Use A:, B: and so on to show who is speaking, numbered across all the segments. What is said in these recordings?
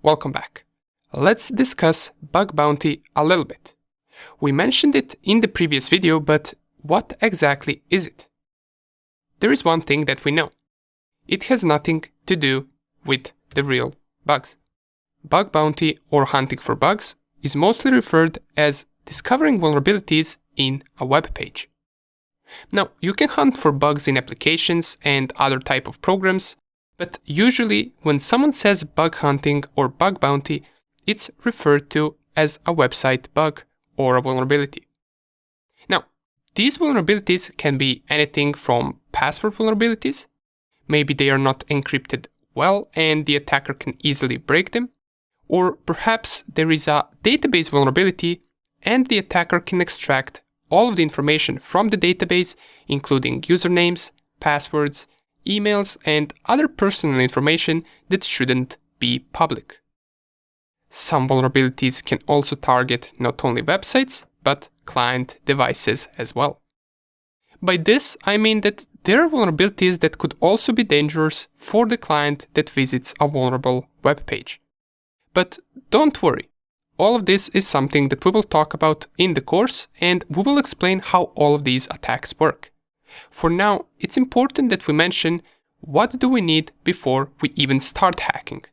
A: welcome back. Let's discuss bug bounty a little bit. We mentioned it in the previous video, but what exactly is it? There is one thing that we know. It has nothing to do with the real bugs. Bug bounty or hunting for bugs is mostly referred as discovering vulnerabilities in a web page. Now, you can hunt for bugs in applications and other type of programs, but usually when someone says bug hunting or bug bounty, it's referred to as a website bug or a vulnerability. Now, these vulnerabilities can be anything from password vulnerabilities. Maybe they are not encrypted well and the attacker can easily break them. Or perhaps there is a database vulnerability and the attacker can extract all of the information from the database, including usernames, passwords, emails, and other personal information that shouldn't be public. Some vulnerabilities can also target not only websites, but client devices as well. By this, I mean that there are vulnerabilities that could also be dangerous for the client that visits a vulnerable web page. But don't worry, all of this is something that we will talk about in the course, and we will explain how all of these attacks work. For now, it's important that we mention what do we need before we even start hacking.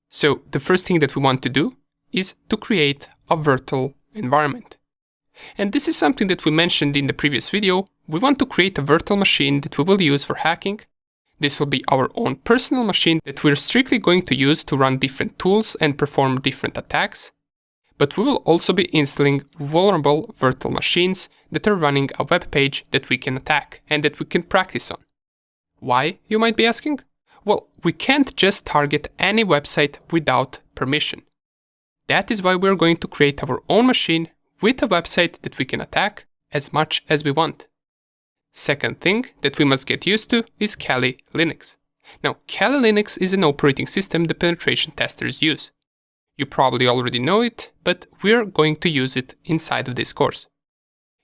A: So the first thing that we want to do is to create a virtual environment. And this is something that we mentioned in the previous video. We want to create a virtual machine that we will use for hacking. This will be our own personal machine that we're strictly going to use to run different tools and perform different attacks. But we will also be installing vulnerable virtual machines that are running a web page that we can attack and that we can practice on. Why, you might be asking? Well, we can't just target any website without permission. That is why we're going to create our own machine with a website that we can attack as much as we want. Second thing that we must get used to is Kali Linux. Now, Kali Linux is an operating system the penetration testers use. You probably already know it, but we're going to use it inside of this course.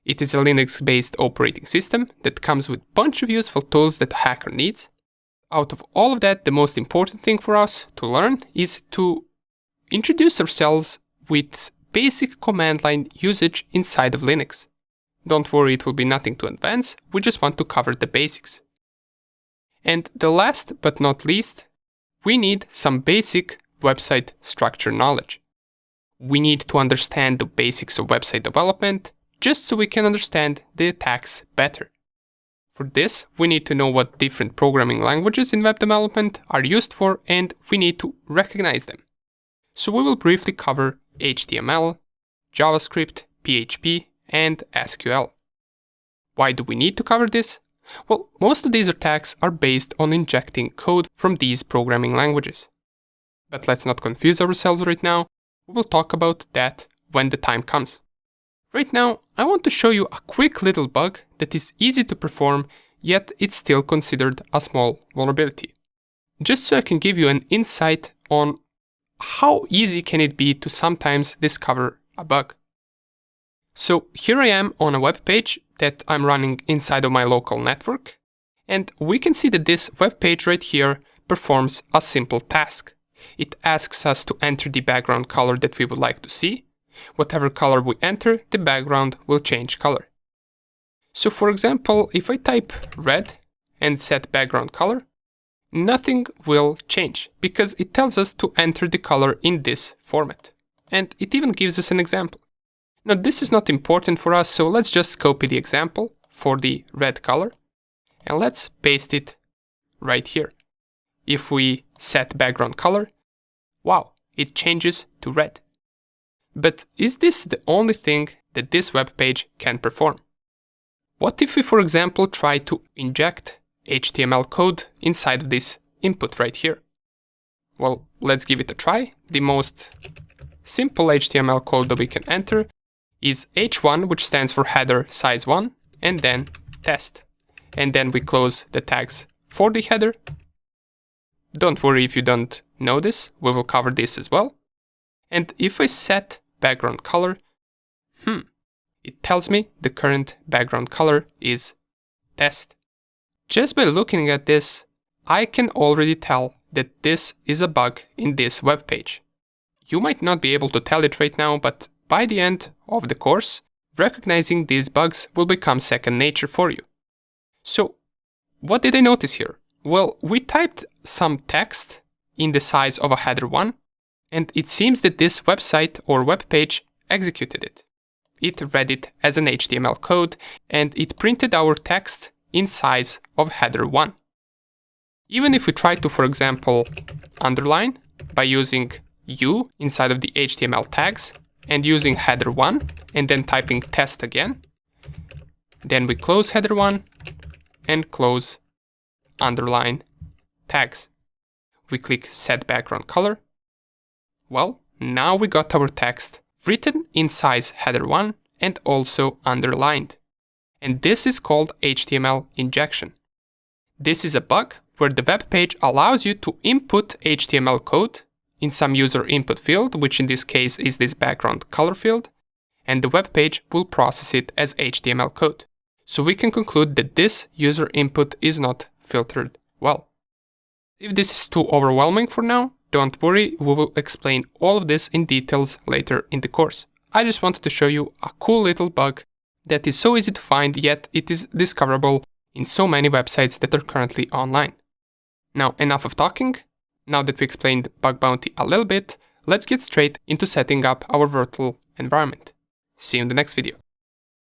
A: It is a Linux-based operating system that comes with a bunch of useful tools that a hacker needs. Out of all of that, the most important thing for us to learn is to introduce ourselves with basic command line usage inside of Linux. Don't worry, it will be nothing too advanced, we just want to cover the basics. And the last but not least, we need some basic website structure knowledge. We need to understand the basics of website development, just so we can understand the attacks better. For this, we need to know what different programming languages in web development are used for, and we need to recognize them. So we will briefly cover HTML, JavaScript, PHP, and SQL. Why do we need to cover this? Well, most of these attacks are based on injecting code from these programming languages. But let's not confuse ourselves right now, we will talk about that when the time comes. Right now, I want to show you a quick little bug that is easy to perform, yet it's still considered a small vulnerability. Just so I can give you an insight on how easy can it be to sometimes discover a bug. So here I am on a web page that I'm running inside of my local network, and we can see that this web page right here performs a simple task. It asks us to enter the background color that we would like to see. Whatever color we enter, the background will change color. So for example, if I type red and set background color, nothing will change because it tells us to enter the color in this format. And it even gives us an example. Now this is not important for us, so let's just copy the example for the red color and let's paste it right here. If we set background color, wow, it changes to red. But is this the only thing that this web page can perform? What if we, for example, try to inject HTML code inside of this input right here? Well, let's give it a try. The most simple HTML code that we can enter is h1, which stands for header size 1, and then test. And then we close the tags for the header. Don't worry if you don't know this, we will cover this as well. And if I set background color, it tells me the current background color is test. Just by looking at this, I can already tell that this is a bug in this web page. You might not be able to tell it right now, but by the end of the course, recognizing these bugs will become second nature for you. So, what did I notice here? Well, we typed some text in the size of a header 1, and it seems that this website or web page executed it. It read it as an HTML code, and it printed our text in size of header 1. Even if we try to, for example, underline by using U inside of the HTML tags and using header 1 and then typing test again, then we close header 1 and close underline tags. We click set background color. Well, now we got our text written in size header 1 and also underlined. And this is called HTML injection. This is a bug where the web page allows you to input HTML code in some user input field, which in this case is this background color field, and the web page will process it as HTML code. So we can conclude that this user input is not filtered well. If this is too overwhelming for now, don't worry, we will explain all of this in details later in the course. I just wanted to show you a cool little bug that is so easy to find, yet it is discoverable in so many websites that are currently online. Now, enough of talking. Now that we explained bug bounty a little bit, let's get straight into setting up our virtual environment. See you in the next video.